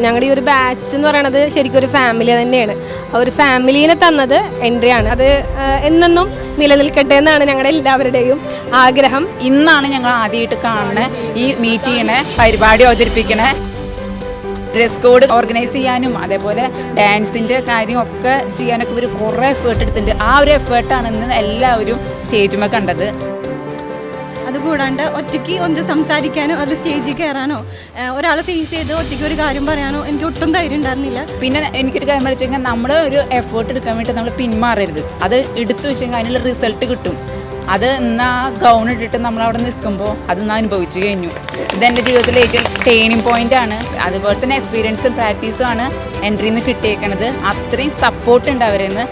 ഞങ്ങളുടെ ഈ ഒരു ബാച്ച് എന്ന് പറയുന്നത് ശരിക്കും ഒരു ഫാമിലി തന്നെയാണ്. ആ ഒരു ഫാമിലീനെ തന്നത് എൻട്രിയാണ്. അത് എന്നെന്നും നിലനിൽക്കട്ടെ എന്നാണ് ഞങ്ങളുടെ എല്ലാവരുടെയും ആഗ്രഹം. ഇന്നാണ് ഞങ്ങൾ ആദ്യമായിട്ട് കാണുന്നത് ഈ മീറ്റ് ചെയ്യണ പരിപാടി അവതരിപ്പിക്കണേ. ഡ്രസ് കോഡ് ഓർഗനൈസ് ചെയ്യാനും അതേപോലെ ഡാൻസിൻ്റെ കാര്യം ഒക്കെ ചെയ്യാനൊക്കെ ഇവർ കുറേ എഫേർട്ട് എടുത്തിട്ടുണ്ട്. ആ ഒരു എഫേർട്ടാണ് ഇന്ന് എല്ലാവരും സ്റ്റേജിൽ കണ്ടത്. അതുകൂടാണ്ട് ഒറ്റയ്ക്ക് ഒന്ന് സംസാരിക്കാനോ അത് സ്റ്റേജിൽ കയറാനോ ഒരാളെ ഫേസ് ചെയ്ത് ഒറ്റയ്ക്ക് ഒരു കാര്യം പറയാനോ എനിക്ക് ഒട്ടും ധൈര്യം ഉണ്ടായിരുന്നില്ല. പിന്നെ എനിക്കൊരു കാര്യം വെച്ചാൽ നമ്മൾ ഒരു എഫേർട്ട് എടുക്കാൻ വേണ്ടി നമ്മൾ പിന്മാറരുത്. അത് എടുത്തു വെച്ചെങ്കിൽ അതിനുള്ള റിസൾട്ട് കിട്ടും. അത് ഇന്ന് ആ ഗൗൺ ഇട്ടിട്ട് നമ്മളവിടെ നിൽക്കുമ്പോൾ അത് ഇന്ന് അനുഭവിച്ചു കഴിഞ്ഞു. ഇതെൻ്റെ ജീവിതത്തിലെ ഏറ്റവും ടേണിംഗ് പോയിൻ്റാണ്. അതുപോലെ തന്നെ എക്സ്പീരിയൻസും പ്രാക്ടീസും ആണ് എൻട്രിയിൽ നിന്ന് കിട്ടിയേക്കണത്. അത്രയും സപ്പോർട്ട് ഉണ്ട് അവരെന്ന്.